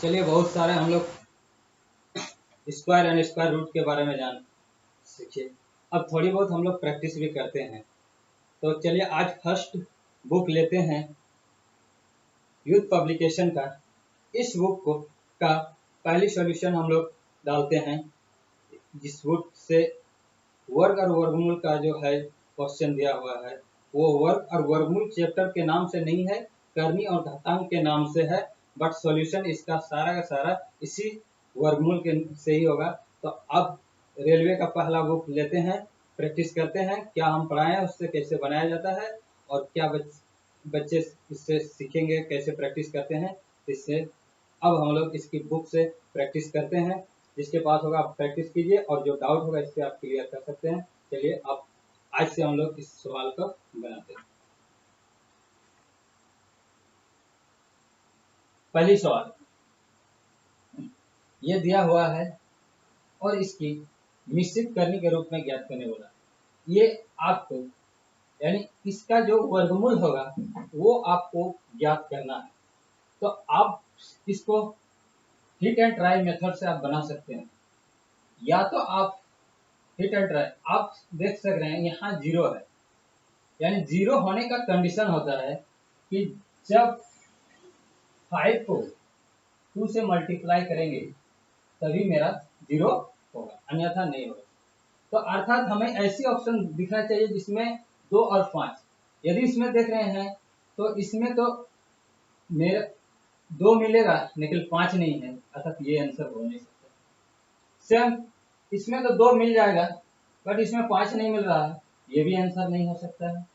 चलिए बहुत सारे हम लोग स्क्वायर एंड स्क्वायर रूट के बारे में जान सीखे। अब थोड़ी बहुत हम लोग प्रैक्टिस भी करते हैं। तो चलिए आज फर्स्ट बुक लेते हैं यूथ पब्लिकेशन का। इस बुक को का पहली सॉल्यूशन हम लोग डालते हैं, जिस बुक से वर्ग और वर्गमूल का जो है क्वेश्चन दिया हुआ है वो वर्ग और वर्गमूल चैप्टर के नाम से नहीं है, करनी और घातांक के नाम से है, बट सॉल्यूशन इसका सारा का सारा इसी वर्गमूल के से ही होगा। तो अब रेलवे का पहला बुक लेते हैं, प्रैक्टिस करते हैं, क्या हम पढ़ाए हैं उससे कैसे बनाया जाता है और क्या बच्चे इससे सीखेंगे, कैसे प्रैक्टिस करते हैं इससे। अब हम लोग इसकी बुक से प्रैक्टिस करते हैं। जिसके पास होगा आप प्रैक्टिस कीजिए और जो डाउट होगा इससे आप क्लियर कर सकते हैं। चलिए अब आज से हम लोग इस सवाल को बनाते हैं। पहली सवाल ये दिया हुआ है और इसकी निश्चित करने के रूप में ज्ञात करने वाला। ये आपको यानी इसका जो वर्गमूल होगा वो आपको ज्ञात करना है। तो आप इसको हिट एंड ट्राई मेथड से आप बना सकते हैं, या तो आप हिट एंड ट्राई आप देख सक रहे हैं यहाँ जीरो है, यानी जीरो होने का कंडीशन होता है कि जब 5 को 2 से मल्टीप्लाई करेंगे तभी मेरा जीरो होगा, अन्यथा नहीं होगा। तो अर्थात हमें ऐसी ऑप्शन दिखना चाहिए जिसमें 2 और 5। यदि इसमें देख रहे हैं तो इसमें तो मेरा 2 मिलेगा लेकिन 5 नहीं है, अर्थात ये आंसर हो नहीं सकता। सेम इसमें तो 2 मिल जाएगा बट इसमें 5 नहीं मिल रहा है, ये भी आंसर नहीं हो सकता है।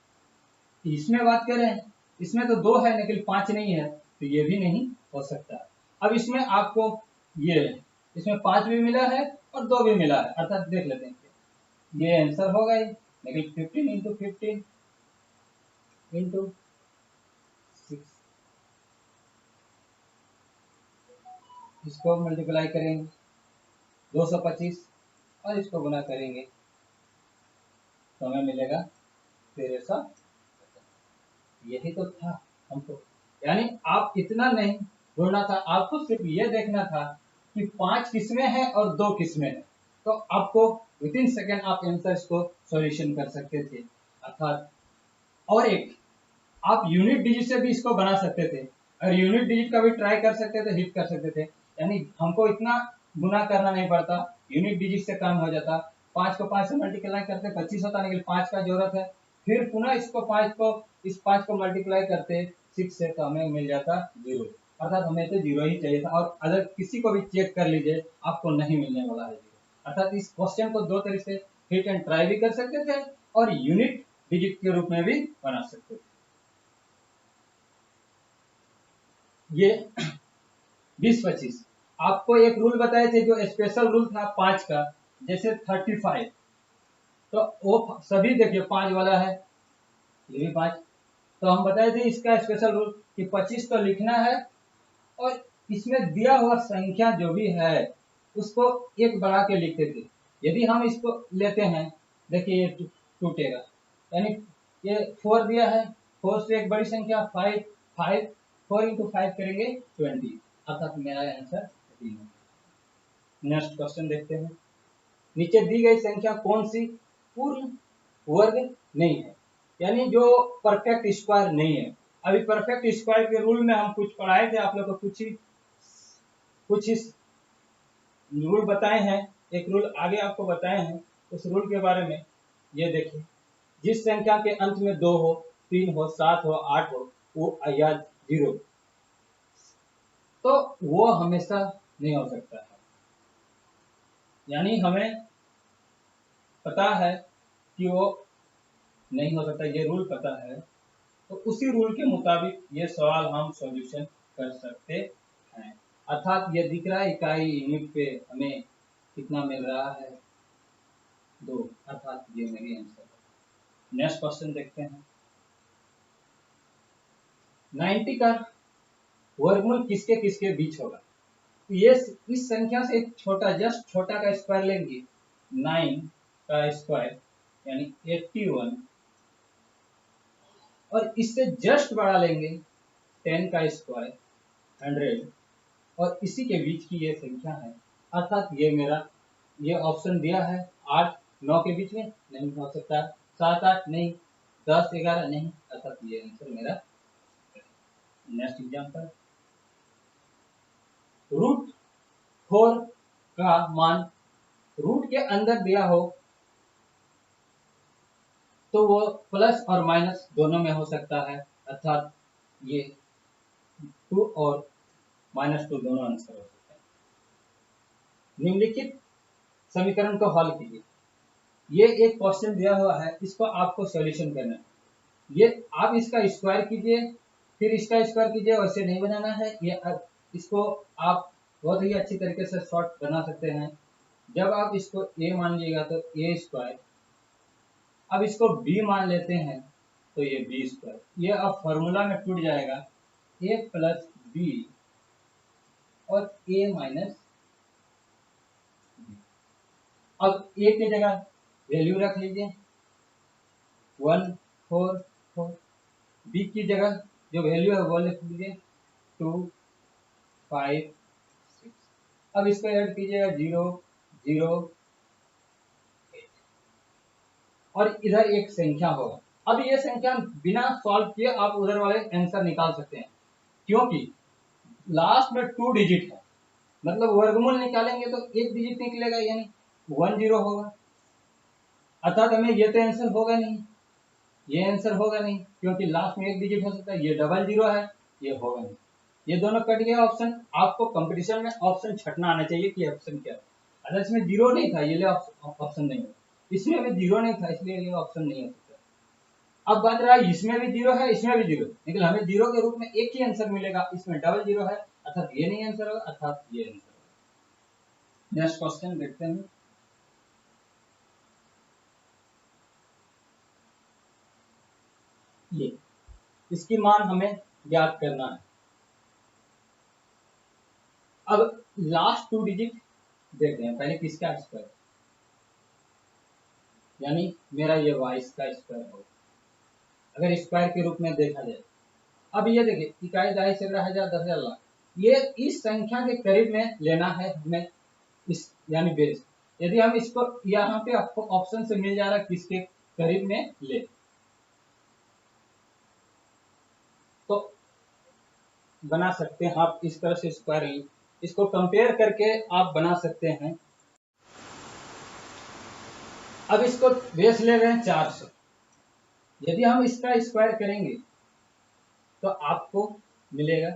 इसमें बात करें इसमें तो 2 है लेकिन 5 नहीं है, तो ये भी नहीं हो सकता। अब इसमें आपको ये इसमें 5 भी मिला है और 2 भी मिला है, अर्थात देख लेते हैं ये आंसर होगा ही। लेकिन 15 इंटू 15 इंटू 6 इसको मल्टीप्लाई करेंगे 225 और इसको गुना करेंगे तो हमें मिलेगा 1300। यही तो था हमको, यानी आप इतना नहीं ढूंढना था, आपको सिर्फ ये देखना था कि 5 किसमें है और 2 किसमें है, तो आपको विद इन सेकेंड आप आंसर को सॉल्यूशन कर सकते थे। अर्थात और एक आप यूनिट डिजिट से भी इसको बना सकते थे और यूनिट डिजिट का भी ट्राई कर सकते थे, हिट कर सकते थे, यानी हमको इतना गुना करना नहीं पड़ता, यूनिट डिजिट से काम हो जाता। 5 को 5 से मल्टीप्लाई करते 25 होता, लेकिन 5 का जरूरत है, फिर पुनः इसको 5 को मल्टीप्लाई करते 6 से तो हमें मिल जाता 0, अर्थात हमें तो 0 ही चाहिए था। और अगर किसी को भी चेक कर लीजिए आपको नहीं मिलने वाला है 0। अर्थात इस क्वेश्चन को दो तरीके से हिट एंड ट्राई भी कर सकते थे और यूनिट डिजिट के रूप में भी बना सकते थे। ये 20-25 आपको एक रूल बताए थे जो स्पेशल रूल था 5 का, जैसे 35 तो वो सभी देखिए 5 वाला है, ये भी 5, तो हम बताए थे इसका स्पेशल रूल कि 25 तो लिखना है और इसमें दिया हुआ संख्या जो भी है उसको एक बढ़ा के लिखते थे। यदि हम इसको लेते हैं देखिए ये टूटेगा, यानी ये 4 दिया है, 4 से एक बड़ी संख्या 5, 4 इंटू 5 करेंगे 20, अर्थात मेरा आंसर 3 है। नेक्स्ट क्वेश्चन देखते हैं। नीचे दी गई संख्या कौन सी पूर्ण वर्ग नहीं है, यानी जो परफेक्ट स्क्वायर नहीं है। अभी परफेक्ट स्क्वायर के रूल में हम कुछ पढ़ाए थे आप लोग को, कुछ ही रूल बताए हैं, एक रूल आगे आपको बताए हैं, उस रूल के बारे में ये देखिए। जिस संख्या के अंत में 2 हो, 3 हो, 7 हो, 8 हो, वो या 0, तो वो हमेशा नहीं हो सकता है। यानी हमें पता है कि वो नहीं हो सकता, ये रूल पता है, तो उसी रूल के मुताबिक ये सवाल हम सॉल्यूशन कर सकते हैं। अर्थात ये दिख रहा है इकाई यूनिट पे हमें कितना मिल रहा है 2, अर्थात ये मेरी आंसर है। नेक्स्ट क्वेश्चन देखते हैं। 90 का वर्गमूल किसके किसके बीच होगा। ये इस संख्या से एक छोटा जस्ट छोटा का स्क्वायर लेंगे 9 का स्क्वायर यानी 81, और इससे जस्ट बड़ा लेंगे 10 का स्क्वायर 100, और इसी के बीच की ये संख्या है, अर्थात ये मेरा ये ऑप्शन दिया है 8 9 के बीच में नहीं हो सकता, 7 8 नहीं, 10 11 नहीं, अर्थात ये आंसर मेरा। नेक्स्ट एग्जांपल, रूट 4 का मान रूट के अंदर दिया हो तो वो प्लस और माइनस दोनों में हो सकता है, अर्थात ये 2 और -2 दोनों आंसर हो सकता है। निम्नलिखित समीकरण को हल कीजिए। ये एक क्वेश्चन दिया हुआ है, इसको आपको सॉल्यूशन करना है। ये आप इसका स्क्वायर कीजिए, फिर इसका स्क्वायर कीजिए, वैसे नहीं बनाना है। ये इसको आप बहुत ही अच्छी तरीके से शॉर्ट बना सकते हैं। जब आप इसको a मान लीजिएगा तो a स्क्वायर, अब इसको b मान लेते हैं तो ये b स्क्वायर, ये अब फॉर्मूला में टूट जाएगा, a प्लस b और a माइनस b। अब a की जगह वैल्यू रख लीजिए 1 4 4, b की जगह जो वैल्यू है वो लिख लीजिए 2 5 6। अब इसको ऐड कीजिएगा 0 0 8 और इधर एक संख्या होगा। अब ये संख्या बिना सॉल्व किए आप उधर वाले आंसर निकाल सकते हैं, क्योंकि लास्ट में 2 डिजिट है, मतलब वर्गमूल निकालेंगे तो एक डिजिट निकलेगा, यानी 1 0 होगा, अर्थात हमें ये तो आंसर होगा नहीं, ये आंसर होगा नहीं, क्योंकि लास्ट में एक डिजिट हो सकता है, ये डबल 0 है, ये होगा नहीं, ये दोनों कट गया ऑप्शन। आपको कंपटीशन में ऑप्शन छटना आना चाहिए कि ऑप्शन क्या है। अगर इसमें 0 नहीं था, ये ऑप्शन नहीं है, इसमें भी 0 नहीं था, इसलिए ये ऑप्शन नहीं हो सकता। अब बात रहा इसमें भी 0 है, इसमें भी 0, लेकिन हमें 0 के रूप में एक ही आंसर मिलेगा, इसमें डबल 0 है, अर्थात ये नहीं आंसर होगा, अर्थात ये आंसर होगा। नेक्स्ट क्वेश्चन देखते हैं। ये इसकी मान हमें ज्ञात करना है। अब लास्ट 2 डिजिट देखते हैं, पहले किसका स्क्वायर, यानी मेरा ये 22 का स्क्वायर होगा, अगर स्क्वायर के रूप में देखा जाए। अब ये देखिए, इकाई दहाई सैकड़ा हजार 10,000 लाख, ये इस संख्या के करीब में लेना है हमें, इस यानी बेस। यदि हम इसको यहाँ पे आपको ऑप्शन से मिल जा रहा है किसके करीब में ले, तो बना सकते हैं आप इस तरह से स्क्वायर, इसको कंपेयर करके आप बना सकते हैं। अब इसको बेस ले रहे हैं 400, यदि हम इसका स्क्वायर करेंगे तो आपको मिलेगा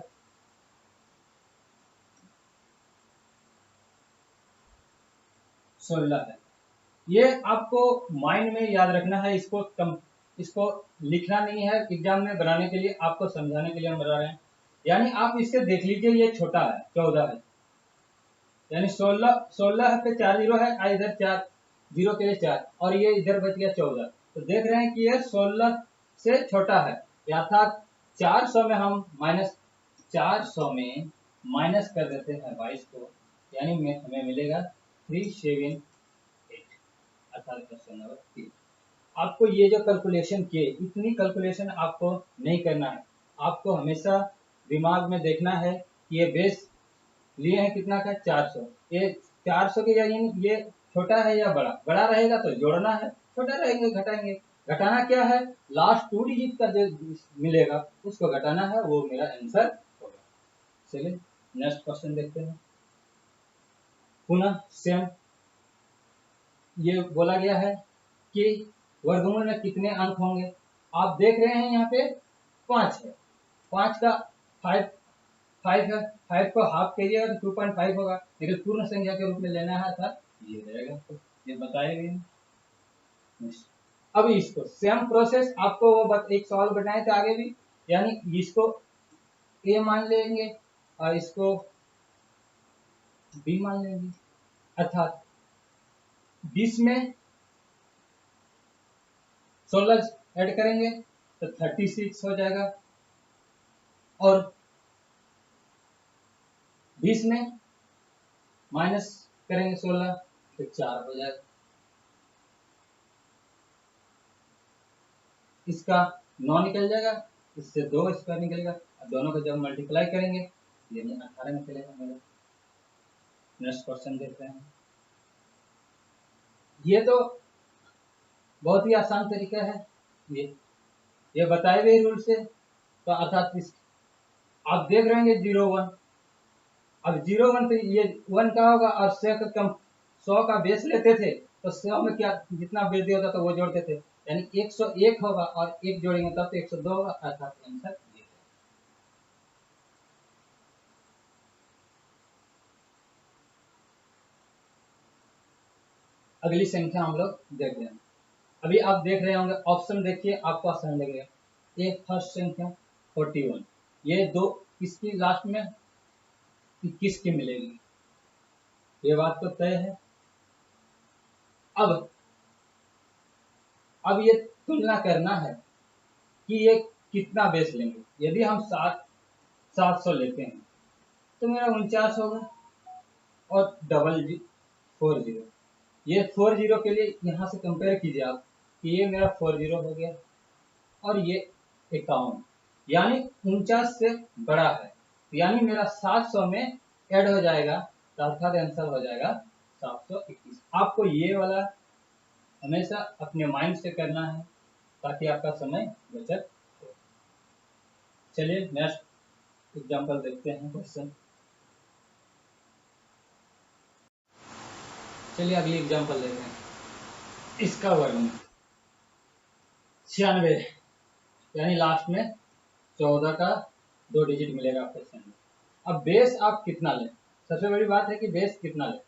16 है। ये आपको माइंड में याद रखना है, इसको लिखना नहीं है एग्जाम में, बनाने के लिए आपको समझाने के लिए हम बता रहे हैं। यानी आप इससे देख लीजिए, ये छोटा है 14 है, यानी 16 पे 4 जीरो है, इधर 4 जीरो के लिए 4, और ये इधर बच गया 14, तो देख रहे हैं कि ये 16 से छोटा है, अर्थात 400 में हम माइनस कर देते हैं 22 को, यानी हमें मिलेगा 378, अर्थात क्वेश्चन नंबर 3। आपको ये जो कैलकुलेशन किए, इतनी कैलकुलेशन आपको नहीं करना है, आपको हमेशा दिमाग में देखना है कि ये बेस लिए हैं कितना का 400, ये 400 के यानी ये छोटा है या बड़ा, बड़ा रहेगा तो जोड़ना है, छोटा रहेंगे घटाएंगे, घटाना क्या है, लास्ट 2 डिजिट का जो मिलेगा उसको घटाना है, वो मेरा आंसर होगा। चलिए नेक्स्ट क्वेश्चन देखते हैं। पुनः सेम ये बोला गया है कि वर्गमूल में कितने अंक होंगे। आप देख रहे हैं यहाँ पे 5 है, 5 का 5 है, 5 को हाफ कीजिएगा तो 2.5 होगा, लेकिन पूर्ण संख्या के रूप में लेना है था, ये रहेगा, तो ये बताएगा। अब इसको सेम प्रोसेस आपको वो एक सवाल बनाए थे आगे भी, यानी इसको ए मान लेंगे और इसको बी मान लेंगे, अर्थात 20 में 16 ऐड करेंगे तो 36 हो जाएगा, और 20 में माइनस करेंगे 16 तो 4 हो जाएगा। इसका 9 निकल जाएगा, इससे 2 स्क्वायर निकलेगा, दोनों को जब मल्टीप्लाई करेंगे यानी 18 निकलेगा मेरा। नेक्स्ट क्वेश्चन देखते हैं। ये तो बहुत ही आसान तरीका है, ये बताए हुए रूल से। तो अर्थात आप देख रहे होंगे 0 1, अब 0 1 तो ये 1 का होगा और 100 का बेस लेते थे तो 100 में क्या जितना बेस दिया होता तो वो जोड़ते थे, यानी 101 होगा और 1 जोड़ेंगे तब तो 102 होगा, अर्थात आंसर ये है। अगली संख्या हम लोग देख रहे हैं। अभी आप देख रहे होंगे, ऑप्शन देखिए आपको आसान लगेगा। ये फर्स्ट संख्या 41, ये दो किसकी लास्ट में 21 की मिलेगी, ये बात तो तय है। अब ये तुलना करना है कि ये कितना बेस लेंगे। यदि हम 700 लेते हैं तो मेरा 49 होगा और 40, ये 40 के लिए यहाँ से कंपेयर कीजिए आप कि ये मेरा 40 हो गया और ये 51, यानी 49 से बड़ा है, यानी मेरा 700 में ऐड हो जाएगा, तो अर्थात आंसर हो जाएगा 721। आपको ये वाला हमेशा अपने माइंड से करना है ताकि आपका समय बचत हो। चलिए नेक्स्ट एग्जांपल देखते हैं क्वेश्चन। चलिए अगली एग्जांपल लेते हैं। इसका वर्गमूल 96, यानी लास्ट में 14 का 2 डिजिट मिलेगा क्वेश्चन में। अब बेस आप कितना लें, सबसे बड़ी बात है कि बेस कितना लें।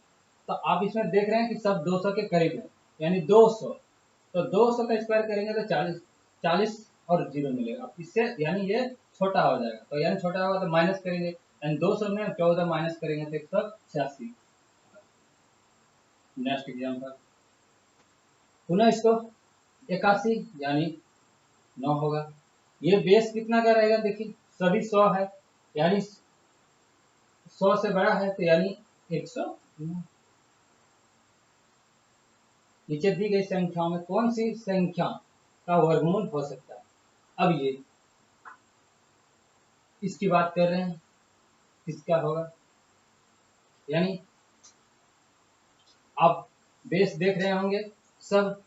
तो आप इसमें देख रहे हैं कि सब 200 के करीब है, यानी 200, तो 200 का स्क्वायर करेंगे तो 40 और 0 मिलेगा इससे, यानी ये छोटा हो जाएगा। तो यानी छोटा होगा तो माइनस करेंगे, यानी 200 में 14 माइनस करेंगे तो 186। नेक्स्ट एग्जाम्पल, पुनः इसको 81, यानी 9 होगा। ये बेस कितना का रहेगा, देखिए सभी 100 है, यानी 100 से बड़ा है तो यानी 100। नीचे दी गई संख्याओं में कौन सी संख्या का वर्गमूल हो सकता है। अब ये इसकी बात कर रहे हैं, किसका होगा, यानी आप बेस देख रहे होंगे सब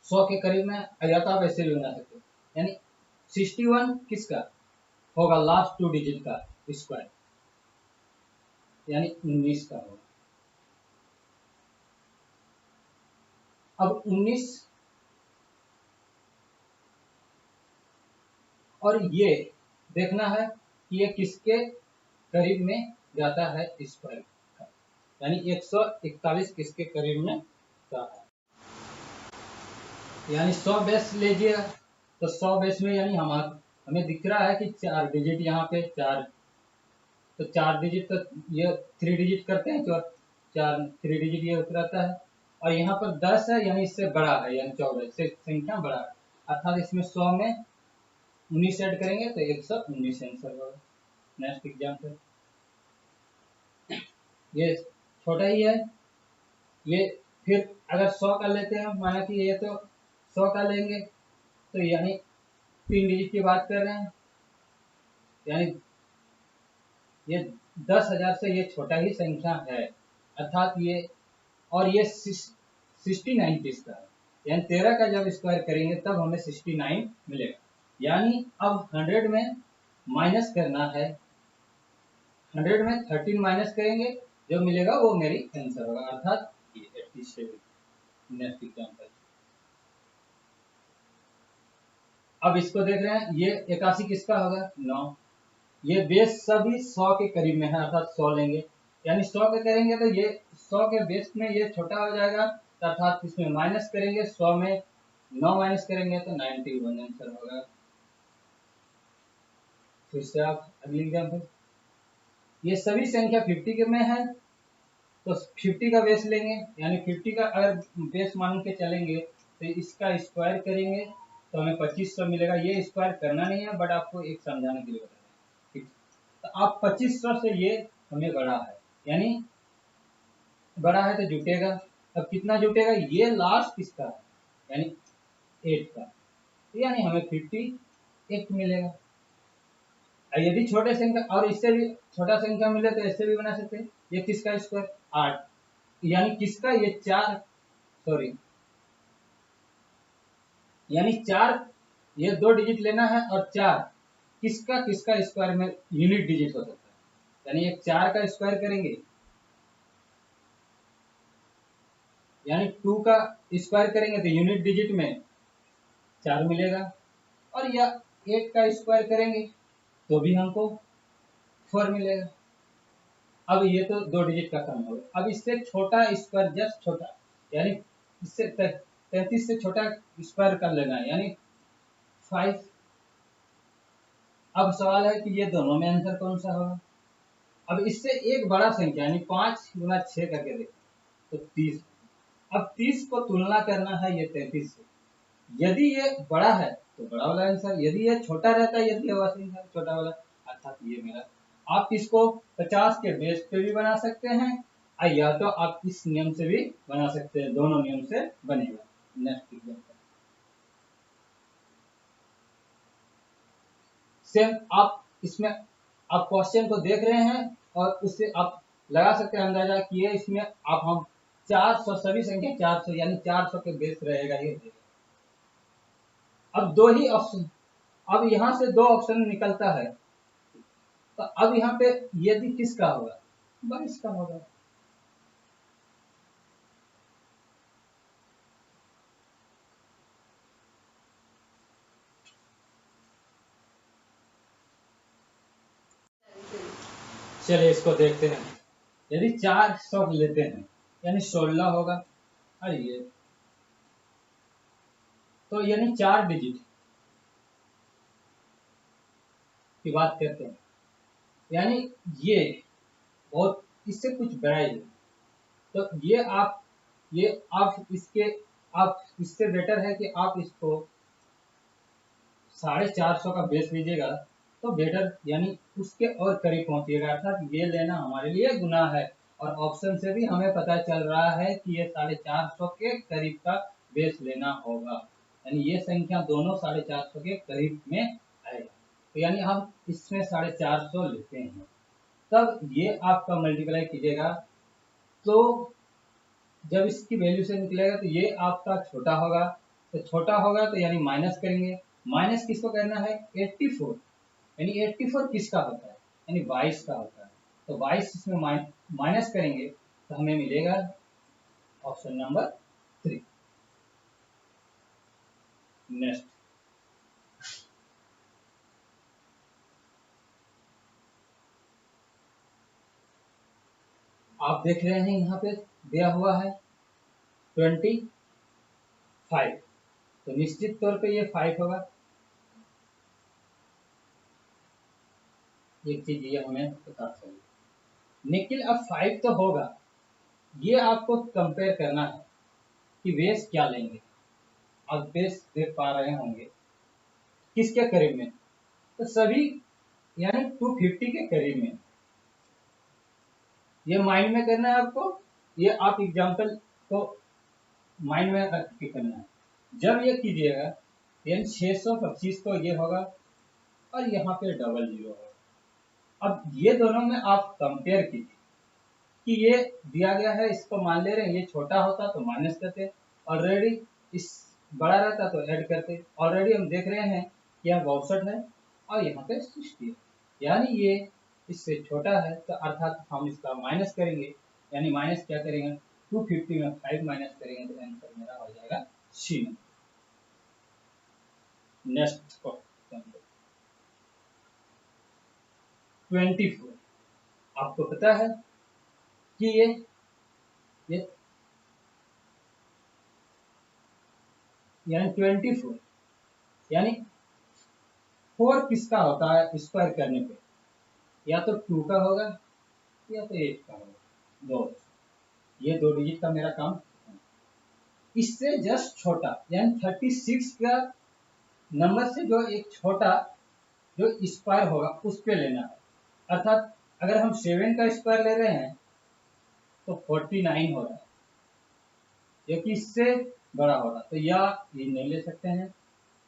100 के करीब में आ जाता, आप ऐसे भी बना सकते हो, यानी 61 किसका होगा, लास्ट 2 डिजिट का स्क्वायर, यानी 19 का होगा। अब 19 और ये देखना है कि ये किसके करीब में जाता है स्क्वायर का, यानी 141 किसके करीब में जाता है। यानी 100 बेस लीजिएगा तो 100 बेस में यानी हमें दिख रहा है कि 4 डिजिट यहाँ पे 4, तो 4 डिजिट तो ये 3 डिजिट करते हैं तो 3 डिजिट ये उतराता है, और यहाँ पर 10 है यानी इससे बड़ा है, यानी 14 से संख्या बड़ा है, अर्थात इसमें 100 में 19 ऐड करेंगे तो 119 आंसर होगा। नेक्स्ट एग्जाम्पल, ये छोटा ही है, ये फिर अगर 100 का लेते हैं, माना कि ये तो 100 का लेंगे तो यानी 3 डिजिट की बात कर रहे हैं, यानी ये 10,000 से ये छोटा ही संख्या है, अर्थात ये, और ये 69 किसका है, यानी 13 का जब स्क्वायर करेंगे तब हमें 69 मिलेगा। यानी अब 100 में माइनस करना है, 100 में 13 माइनस करेंगे, जो मिलेगा वो मेरी आंसर होगा, अर्थात ये 87। नेक्स्ट एग्जांपल, अब इसको देख रहे हैं, ये 81 किसका होगा, 9, ये बेस सभी 100 के करीब में है, अर्थात 100 लेंगे, यानी 100 के करेंगे तो ये 100 के बेस में ये छोटा हो जाएगा, अर्थात इसमें माइनस करेंगे, 100 में 9 माइनस करेंगे तो 91 आंसर होगा। फिर से आप अगली एग्जाम्पल, ये सभी संख्या 50 के में है तो 50 का बेस लेंगे, यानी 50 का अगर बेस मान के चलेंगे तो इसका स्क्वायर करेंगे तो हमें 2500 मिलेगा। ये स्क्वायर करना नहीं है, बट आपको एक समझाने के लिए बता रहे हैं, तो आप 2500 से ये हमें बड़ा है, यानी बड़ा है तो जुटेगा। अब कितना जुटेगा, ये लास्ट किसका है, यानी 8 का, यानी हमें 58 मिलेगा। यदि छोटे संख्या और इससे भी छोटा संख्या मिले तो ऐसे भी बना सकते हैं। ये किसका स्क्वायर 8, यानी किसका, ये 4, सॉरी यानी 4, ये 2 डिजिट लेना है और 4 किसका किसका स्क्वायर में यूनिट डिजिट हो सकता है, यानी एक 4 का स्क्वायर करेंगे, यानी 2 का स्क्वायर करेंगे तो यूनिट डिजिट में 4 मिलेगा, और या 8 का स्क्वायर करेंगे तो भी हमको 4 मिलेगा। अब ये तो 2 डिजिट का सम होगा। अब इससे छोटा स्क्वायर, जस्ट छोटा, यानी इससे 33 से छोटा स्क्वायर कर लेना है, यानी 5। अब सवाल है कि ये दोनों में आंसर कौन सा होगा। अब इससे एक बड़ा संख्या यानी 5 गुना 6 करके देखो तो 30। अब 30 को तुलना करना है ये 33 से, यदि ये बड़ा है तो बड़ा वाला आंसर, यदि ये छोटा रहता है, यदि ये संख्या छोटा वाला, अर्थात ये मेरा। आप इसको 50 के बेस पे भी बना सकते हैं, या तो आप इस नियम से भी बना सकते हैं, दोनों नियम से बनेगा। नेक्स्ट एग्जांपल सेम, आप इसमें आप क्वेश्चन को देख रहे हैं और उससे आप लगा सकते हैं अंदाजा कि ये इसमें आप हम 400 सभी संख्या 400 यानी 400 के बेस रहेगा ये। अब दो ही ऑप्शन, अब यहां से 2 ऑप्शन निकलता है, तो अब यहाँ पे यदि किसका होगा, 22 का होगा। चलिए इसको देखते हैं। यदि 400 लेते हैं यानी 16 होगा, और ये तो यानी 4 डिजिट की बात करते हैं, यानी ये बहुत इससे कुछ बड़ा ही है। तो ये आप इसके आप इससे बेटर है कि आप इसको 450 का बेस लीजिएगा तो बेटर, यानी उसके और करीब पहुंचिएगा, अर्थात ये लेना हमारे लिए गुनाह है। और ऑप्शन से भी हमें पता चल रहा है कि ये 450 के करीब का बेस लेना होगा, यानी ये संख्या दोनों 450 के करीब में आएगा। तो यानी हम इसमें 450 लेते हैं, तब ये आपका मल्टीप्लाई कीजिएगा, तो जब इसकी वैल्यू से निकलेगा तो ये आपका छोटा होगा, तो छोटा होगा तो यानी माइनस करेंगे। माइनस किसको करना है, 84, यानी 84 किसका होता है, यानी 22 का होता है। तो 22 इसमें माइनस करेंगे तो हमें मिलेगा ऑप्शन नंबर 3। नेक्स्ट आप देख रहे हैं यहाँ पे दिया हुआ है 25, तो निश्चित तौर पे ये 5 होगा। एक चीज ये हमें पता चली, लेकिन अब 5 तो होगा, ये आपको कंपेयर करना है कि बेस क्या लेंगे। आप बेस देख पा रहे होंगे किसके करीब में, तो सभी यानी 250 के करीब में। ये माइंड में करना है आपको, ये आप एग्जांपल को माइंड में रख के करना है। जब ये कीजिएगा यानी 625 तो ये होगा और यहाँ पे डबल जीरो होगा। अब ये दोनों में आप कंपेयर कीजिए कि ये दिया गया है, इसको मान ले रहे हैं, ये छोटा होता तो माइनस करते, ऑलरेडी इस बड़ा रहता तो ऐड करते। ऑलरेडी हम देख रहे हैं कि यहाँ 62 है और यहाँ पे 60 है, यानी ये इससे छोटा है, तो अर्थात हम इसका माइनस करेंगे, यानी माइनस क्या करेंगे, 250 में 5 माइनस करेंगे तो आंसर मेरा हो जाएगा सी। नेक्स्ट क्वेश्चन 24, आपको पता है कि ये यानी 24 यानी 4 किसका होता है स्क्वायर करने पे, या तो 2 का होगा या तो 8 का होगा, दो। ये 2 डिजिट का मेरा काम। इससे जस्ट छोटा यानी 36 का नंबर से जो एक छोटा जो स्क्वायर होगा उस पे लेना है, अर्थात अगर हम 7 का स्क्वायर ले रहे हैं तो 49 हो रहा है, क्योंकि इससे बड़ा होगा, तो या ये नहीं ले सकते हैं,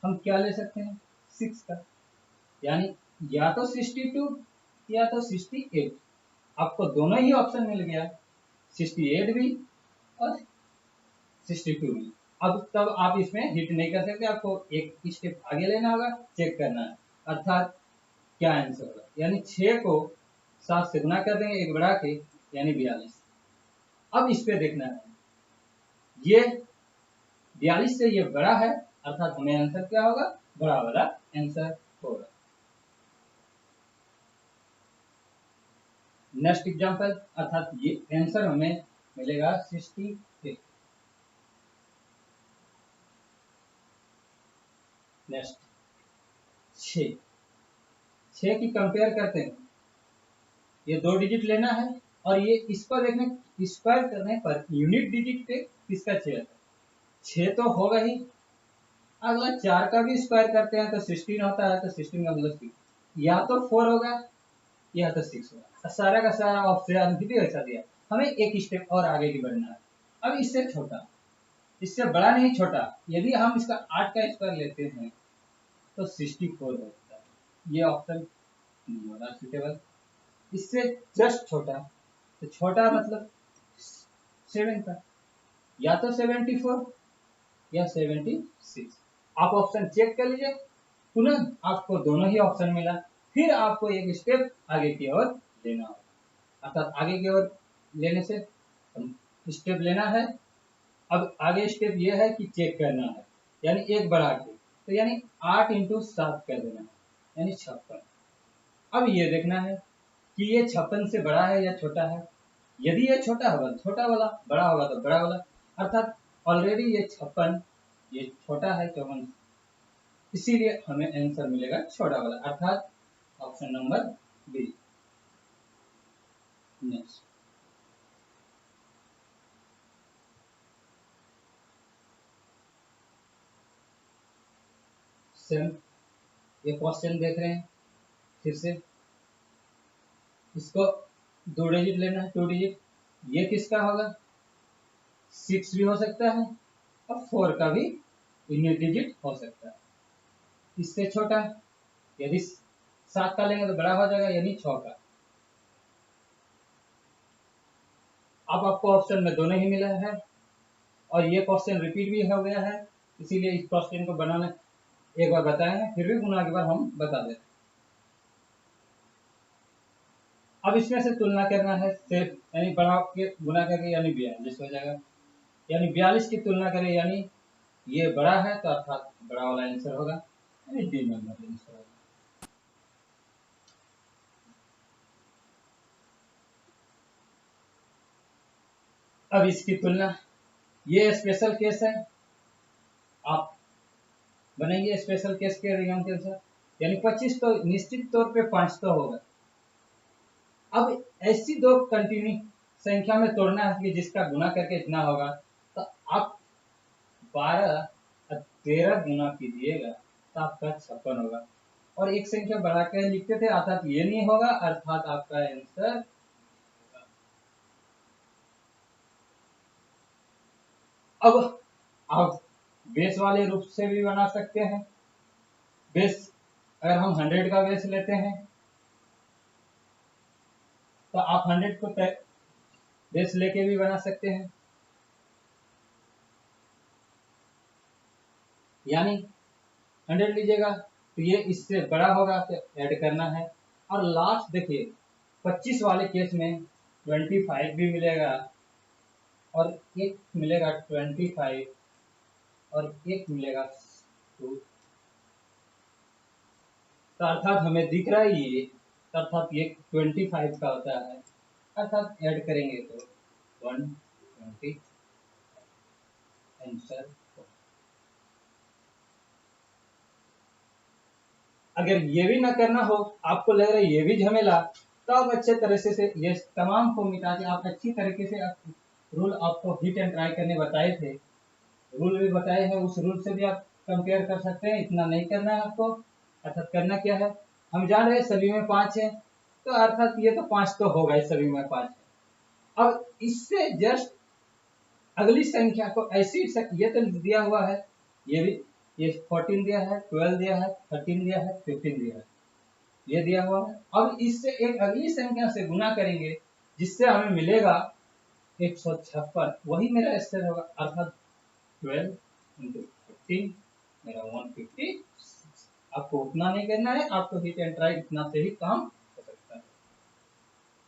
हम क्या ले सकते हैं 6 का, यानी या तो 62 या तो 68। आपको दोनों ही ऑप्शन मिल गया, 68 भी और 62 भी। अब तब आप इसमें हिट नहीं कर सकते, आपको एक स्टेप आगे लेना होगा, चेक करना है, अर्थात क्या आंसर होगा। यानी 6 को 7 से गुना कर देंगे, एक बढ़ा के, यानी 42। अब इस पे देखना है, ये 42 से ये बड़ा है, अर्थात हमें आंसर क्या होगा, बड़ा वाला आंसर होगा। नेक्स्ट एग्जांपल, अर्थात ये आंसर हमें मिलेगा 68। नेक्स्ट 6 की कंपेयर करते हैं, ये 2 डिजिट लेना है और ये इस पर देखने स्क्वायर करने पर यूनिट डिजिट पे किसका 6 है, 6 तो होगा ही, अगला 4 का भी स्क्वायर करते हैं तो 16 होता है, तो 16 का मतलब या तो 4 होगा या तो 6 होगा। सारा का सारा ऑप्शन भी ऐसा दिया, हमें एक स्टेप और आगे की बढ़ना है। अब इससे छोटा, इससे बड़ा नहीं छोटा, यदि हम इसका 8 का स्क्वायर लेते हैं तो 64 होता है, ये ऑप्शन नहीं होगा सुटेबल। इससे जस्ट छोटा, तो छोटा मतलब 7 का, या तो 74 या 76। आप ऑप्शन चेक कर लीजिए, पुनः आपको दोनों ही ऑप्शन मिला, फिर आपको एक स्टेप आगे की ओर लेना होगा, अर्थात आगे की ओर लेने से स्टेप लेना है। अब आगे स्टेप ये है कि चेक करना है, यानी एक बढ़ा के, तो यानी 8 इंटू 7 कर देना है, यानी 56। अब ये देखना है कि ये 56 से बड़ा है या छोटा है। यदि ये छोटा होगा तो छोटा वाला, बड़ा होगा तो बड़ा वाला, अर्थात ऑलरेडी ये 56 ये छोटा है 54, इसीलिए हमें आंसर मिलेगा छोटा वाला, अर्थात option number B. Next same, ये क्वेश्चन देख रहे हैं, फिर से इसको 2 डिजिट लेना है, 2 डिजिट, ये किसका होगा, 6 भी हो सकता है और 4 का भी यूनिट डिजिट हो सकता है। इससे छोटा, यदि 7 का लेंगे तो बड़ा हो जाएगा, यानी 6 का। अब आपको ऑप्शन में दोनों ही मिला है और ये क्वेश्चन रिपीट भी हो गया है, इसीलिए इस क्वेश्चन को बनाना एक बार बताए हैं, फिर भी गुना के बाद हम बता देते हैं। अब इसमें से तुलना करना है, सिर्फ यानी बढ़ा के गुना करके, यानी 42 हो जाएगा, यानी 42 की तुलना करें, यानी ये बड़ा है तो अर्थात बड़ा वाला आंसर होगा, यानी डी नंबर आंसर होगा। अब इसकी तुलना, ये स्पेशल केस है, आप बनेंगे स्पेशल केस के नियम के अनुसार, यानी 25 तो निश्चित तौर पे 5 तो होगा। अब ऐसी दो कंटिन्यू संख्या में तोड़ना है कि जिसका गुना करके इतना होगा, तो आप 12 और 13 गुना कीजिएगा तो आपका 56 होगा, और एक संख्या बढ़ा कर लिखते थे, अर्थात ये नहीं होगा, अर्थात आपका आंसर अब आप बेस वाले रूप से भी बना सकते हैं। बेस अगर हम 100 का बेस लेते हैं तो आप 100 को बेस लेके भी बना सकते हैं, यानी 100 लीजिएगा तो ये इससे बड़ा होगा तो ऐड करना है। और लास्ट देखिए 25 वाले केस में 25 भी मिलेगा और एक मिलेगा 25 और एक मिलेगा 2, तो अर्थात हमें दिख रहा है ये, अर्थात ये 25 का होता है, अर्थात ऐड करेंगे तो 120 आंसर। अगर ये भी ना करना हो, आपको लग रहा है ये भी झमेला, तो आप अच्छे तरह से ये तमाम को मिटा के आप अच्छी तरीके से रूल आपको हिट एंड ट्राई करने बताए थे, रूल भी बताए हैं, उस रूल से भी आप कंपेयर कर सकते हैं। इतना नहीं करना है आपको, अर्थात करना क्या है, हम जान रहे हैं सभी में 5 है, तो अर्थात ये तो 5 तो होगा ही, सभी में 5 है। अब इससे जस्ट अगली संख्या को ऐसी ये तो दिया हुआ है, ये भी, ये 14 दिया है, 12 दिया है, 13 दिया है, 15 दिया है, ये दिया हुआ है। अब इससे एक अगली संख्या से गुना करेंगे जिससे हमें मिलेगा 156, वही मेरा आंसर होगा, अर्थात 12 इंटू 15 मेरा 156। आपको उतना नहीं करना है, आपको हिट एंड ट्राई इतना से ही काम हो सकता है।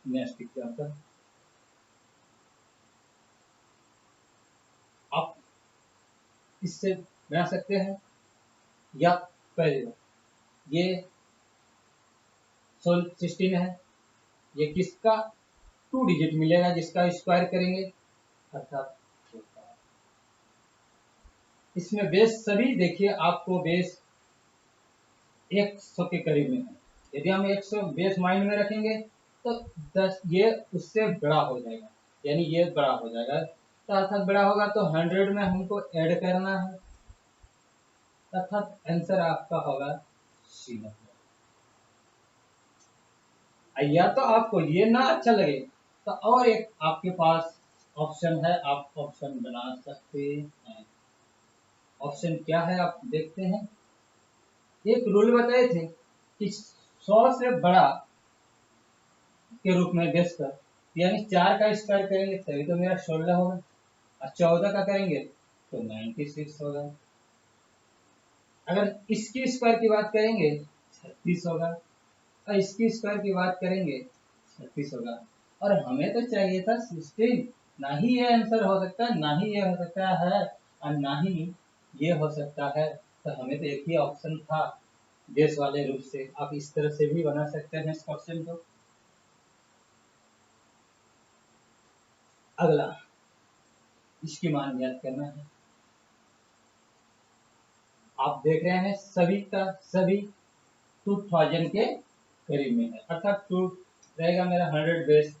नेक्स्ट एग्जांपल, आप इससे बना सकते हैं, या पहले ये 16 है, ये किसका 2 डिजिट मिलेगा जिसका स्क्वायर करेंगे, अर्थात इसमें बेस सभी देखिए आपको बेस 100 के करीब में है। यदि हम 100 बेस माइंड में रखेंगे तो 10 ये उससे बड़ा हो जाएगा, यानी ये बड़ा हो जाएगा, तो अर्थात बड़ा होगा तो 100 में हमको ऐड करना है, अर्थात आंसर आपका होगा सी नंबर। या तो आपको ये ना अच्छा लगे तो और एक आपके पास ऑप्शन है, आप ऑप्शन बना सकते हैं। ऑप्शन क्या है आप देखते हैं। एक रूल बताए थे कि 100 से बड़ा के रूप में बेस कर, यानी 4 का स्क्वायर करेंगे तभी तो मेरा 16 होगा, और 14 का करेंगे तो 96 होगा। अगर इसकी स्क्वायर की बात करेंगे 36 होगा, और इसकी स्क्वायर की बात करेंगे 36 होगा, और हमें तो चाहिए था 16। ना ही ये आंसर हो सकता है, ना ही ये हो सकता है, और ना ही ये हो सकता है, तो हमें तो एक ही ऑप्शन था बेस वाले रूप से। आप इस तरह से भी बना सकते हैं इस क्वेश्चन को। अगला, इसकी मान ज्ञात करना है। आप देख रहे हैं सभी का सभी 2000 के करीब में है, अर्थात 2 रहेगा मेरा 100 बेस।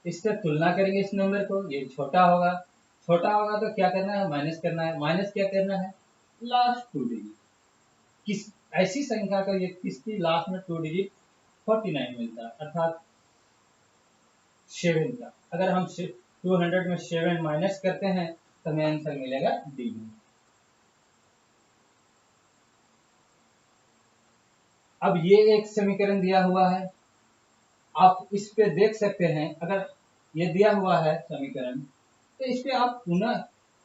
इससे तुलना करेंगे इस नंबर को, ये छोटा होगा, छोटा होगा तो क्या करना है, माइनस करना है। माइनस क्या करना है, लास्ट 2 डिजिट किस ऐसी संख्या का ये किसकी लास्ट में 2 डिजिट 49 मिलता है, अर्थात 7 का। अगर हम 200 में 7 माइनस करते हैं तो हमें आंसर मिलेगा डी। अब ये एक समीकरण दिया हुआ है, आप इस पे देख सकते हैं। अगर ये दिया हुआ है समीकरण तो इस पे आप पुनः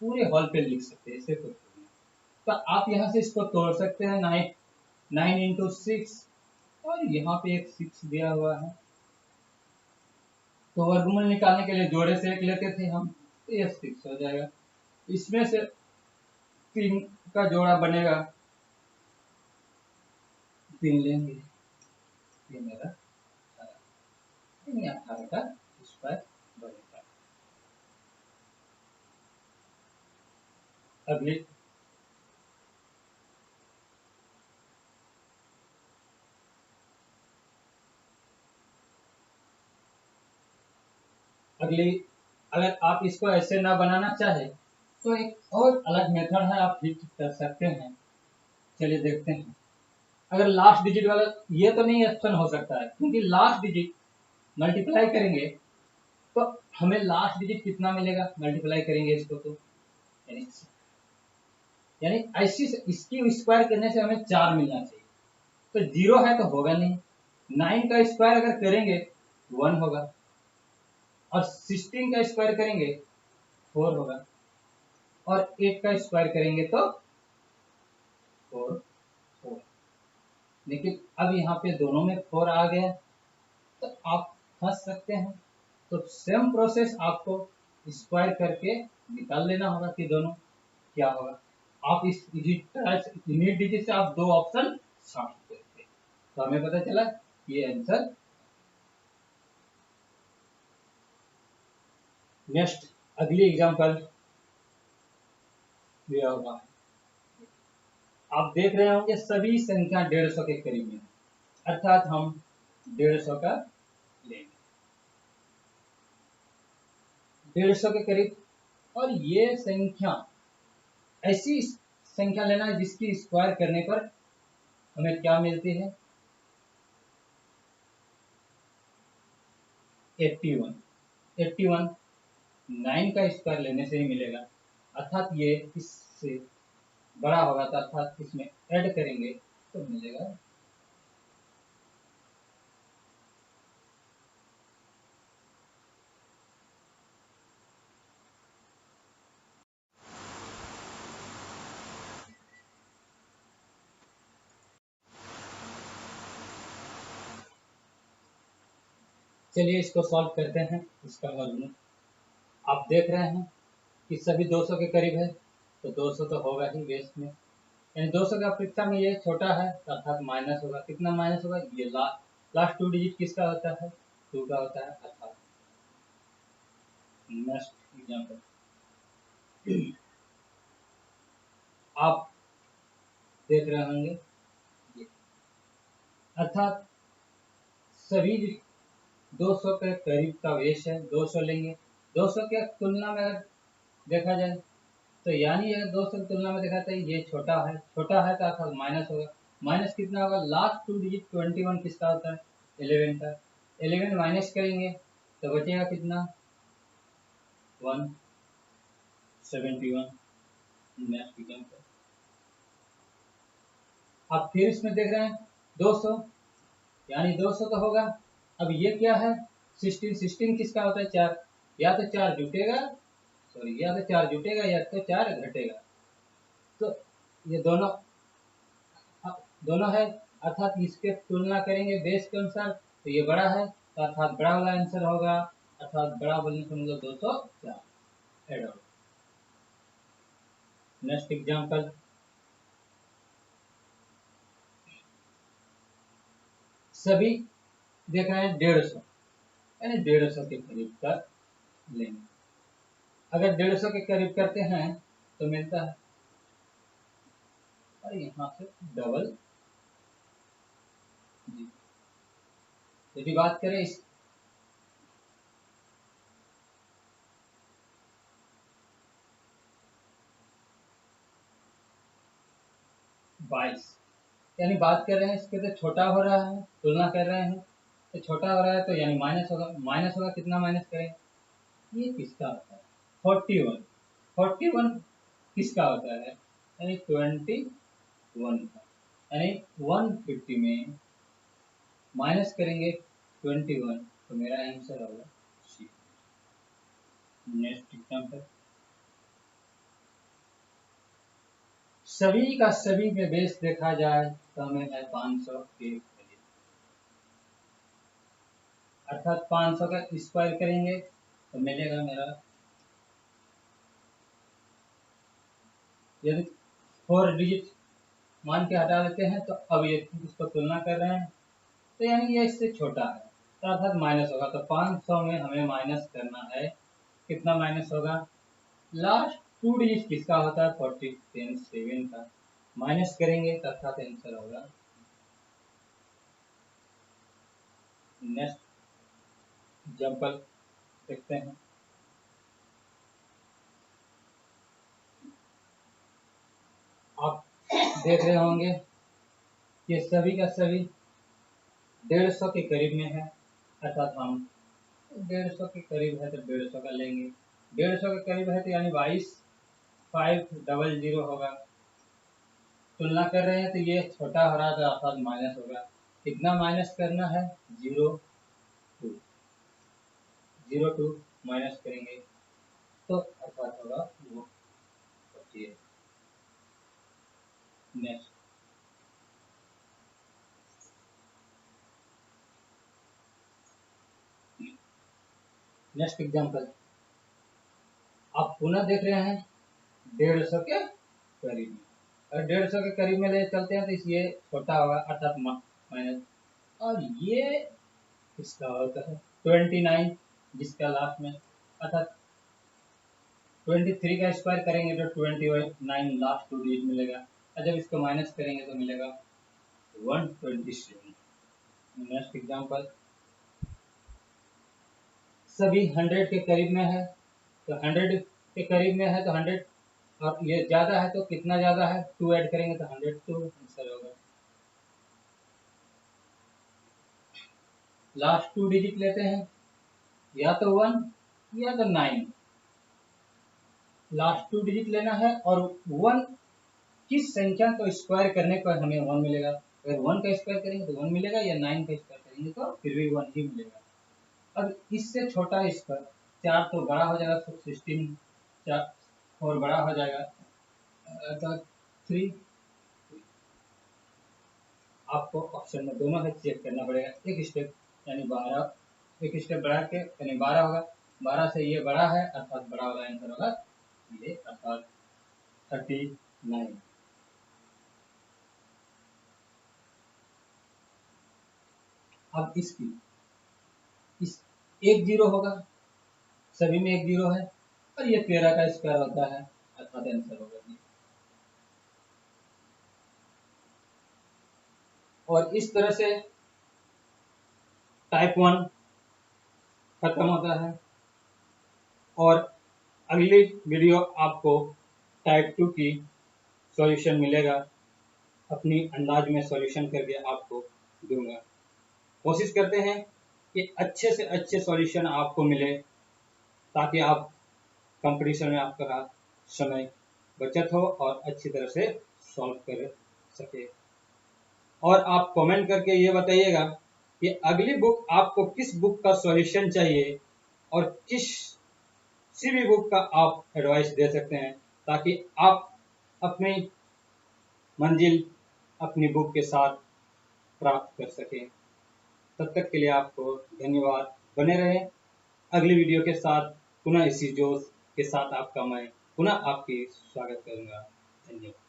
पूरे हॉल पे लिख सकते हैं, इसे तो आप यहाँ से इसको तोड़ सकते हैं। 9 इंटू 6, और यहाँ पे एक 6 दिया हुआ है, तो वर्गमूल निकालने के लिए जोड़े से एक लेते थे हम, तो ये 6 हो जाएगा। इसमें से 3 का जोड़ा बनेगा, 3 लेंगे, ये मेरा 18 का स्क्वायर बनेगा। अगली अगली अगर आप इसको ऐसे ना बनाना चाहे तो एक और अलग मेथड है, आप हिट कर सकते हैं। चलिए देखते हैं। अगर लास्ट डिजिट वाला, ये तो नहीं ऑप्शन हो सकता है क्योंकि लास्ट डिजिट मल्टीप्लाई करेंगे तो हमें लास्ट डिजिट कितना मिलेगा, मल्टीप्लाई करेंगे इसको तो यानी ऐसी इसकी स्क्वायर करने से हमें 4 मिलना चाहिए, तो 0 है तो होगा नहीं। 9 का स्क्वायर अगर करेंगे 1 होगा, और 16 का स्क्वायर करेंगे 4 होगा, और 8 का स्क्वायर करेंगे तो 4। लेकिन अब यहाँ पे दोनों में 4 आ गया तो आप फंस सकते हैं। तो सेम प्रोसेस आपको स्क्वायर करके निकाल लेना होगा कि दोनों क्या होगा। आप इस यूनिट डिजिट से आप 2 ऑप्शन छाट सकते थे, तो हमें पता चला ये आंसर। नेक्स्ट अगली एग्जांपल दिया हुआ है, आप देख रहे होंगे सभी संख्या 150 के करीब में, अर्थात हम 150 का लेंगे, 150 के करीब। और ये संख्या ऐसी संख्या लेना है जिसकी स्क्वायर करने पर हमें क्या मिलती है, 81। 9 का स्क्वायर लेने से ही मिलेगा, अर्थात ये इससे बड़ा होगा, तो अर्थात इसमें ऐड करेंगे तो मिलेगा। चलिए इसको सॉल्व करते हैं। इसका वर्गमूल आप देख रहे हैं कि सभी 200 के करीब है, तो 200 तो होगा ही बेस में, यानी 200 की अपेक्षा में ये छोटा है, तो अर्थात माइनस होगा। कितना माइनस होगा? ये लास्ट 2 डिजिट किसका होता है? 2 का होता है। अर्थात नेक्स्ट एग्जाम्पल, आप देख रहे होंगे ये, अर्थात सभी 200 के करीब का वेश है, 200 लेंगे। 200 के तुलना में अगर देखा जाए तो यानी अगर 200 की तुलना में देखा जाए ये छोटा है, छोटा है तो अर्थात माइनस होगा। माइनस कितना होगा? लास्ट 2 डिजिट 21 किसका होता है? 11 का। 11 माइनस करेंगे तो बचेगा कितना? 171। नेक्स्ट एग्जाम्पल, आप फिर इसमें देख रहे हैं 200, यानी 200 तो होगा। अब ये क्या है? 16। 16 किसका होता है? 4। या तो 4 जुटेगा, सॉरी, या तो 4 जुटेगा या तो 4 घटेगा। तो ये दोनों दोनों है, अर्थात इसके तुलना करेंगे बेस के अनुसार, तो ये बड़ा है, तो अर्थात बड़ा वाला आंसर होगा। अर्थात बड़ा बोलने से मतलब 204 एड होगा। नेक्स्ट एग्जाम्पल, सभी देख रहे हैं 150, यानी 150 के करीब का लेंगे। अगर 150 के करीब करते हैं तो मिलता है, और यहाँ से डबल जी। यदि बात करें इस 22, यानी बात कर रहे हैं इसके तो छोटा हो रहा है, तुलना कर रहे हैं तो छोटा हो रहा है, तो यानी माइनस होगा। माइनस होगा, कितना माइनस करें? ये किसका होता है? 41। 41 किसका होता है? यानी 21 का, यानी 150 में माइनस करेंगे 21, तो मेरा आंसर होगा सी। नेक्स्ट एग्जाम्पल, सभी का सभी में बेस देखा जाए तो हमें है 500 के करीब, अर्थात 500 का स्क्वायर करेंगे तो मिलेगा मेरा, यदि 4 डिजिट मान के हटा देते हैं तो अब ये इसको तुलना कर रहे हैं, तो यानी ये इससे छोटा है, तो अर्थात माइनस होगा। तो 500 में हमें माइनस करना है, कितना माइनस होगा? लास्ट 2 डिजिट किसका होता है? 47 का। माइनस करेंगे तो अर्थात आंसर होगा। नेक्स्ट एग्जाम्पल देखते हैं, आप देख रहे होंगे ये सभी का सभी 150 के करीब में है, अर्थात हम 150 के करीब है तो 150 का लेंगे। 150 के करीब है तो यानी 22500 होगा। तुलना कर रहे हैं तो ये छोटा हो रहा था, अर्थात माइनस होगा। कितना माइनस करना है? 02। 02 माइनस करेंगे तो अर्थात होगा वो 48। नेक्स्ट नेक्स्ट एग्जाम्पल, आप पुनः देख रहे हैं 150 के करीब में, अगर 150 के करीब में ले चलते हैं तो ये छोटा होगा, अर्थात माइनस। और ये इसका होता है 29, जिसका लास्ट में, अर्थात 23 का स्क्वायर करेंगे तो 29 लास्ट 2 डिजिट मिलेगा, और जब इसको माइनस करेंगे तो मिलेगा 127। नेक्स्ट एग्जाम्पल, सभी 100 के करीब में है, तो 100 के करीब में है तो 100, और ये ज़्यादा है तो कितना ज़्यादा है? 2 ऐड करेंगे तो 102 आंसर होगा। लास्ट 2 डिजिट लेते हैं, या तो 1 या तो 9, लास्ट 2 डिजिट लेना है और 1 किस संख्या को स्क्वायर करने पर हमें 1 मिलेगा। अगर 1 का स्क्वायर करेंगे तो 1 मिलेगा, या 9 का स्क्वायर करेंगे तो फिर भी 1 ही मिलेगा। अब इससे छोटा स्क्वायर 4 तो बड़ा हो जाएगा, 16 4 और बड़ा हो जाएगा तो 3। आपको ऑप्शन में दोनों है चेक करना पड़ेगा। एक स्टेप यानी 12, एक स्टेप बढ़ा के यानी 12 होगा, 12 से ये बड़ा है अर्थात बड़ा वाला आंसर होगा ये, अर्थात 39। अब इसकी इस एक जीरो होगा, सभी में एक जीरो है, और ये 13 का स्क्वायर होता है अर्थात आंसर होगा ये। और इस तरह से टाइप 1 खत्म होता है, और अगली वीडियो आपको टाइप 2 की सॉल्यूशन मिलेगा, अपनी अंदाज में सॉल्यूशन करके आपको दूंगा। कोशिश करते हैं कि अच्छे से अच्छे सॉल्यूशन आपको मिले, ताकि आप कंपटीशन में आपका समय बचत हो और अच्छी तरह से सॉल्व कर सके। और आप कमेंट करके ये बताइएगा कि अगली बुक आपको किस बुक का सॉल्यूशन चाहिए, और किसी भी बुक का आप एडवाइस दे सकते हैं, ताकि आप अपनी मंजिल अपनी बुक के साथ प्राप्त कर सकें। तब तक के लिए आपको धन्यवाद। बने रहें अगली वीडियो के साथ, पुनः इसी जोश के साथ आपका मैं पुनः आपकी स्वागत करूंगा। धन्यवाद।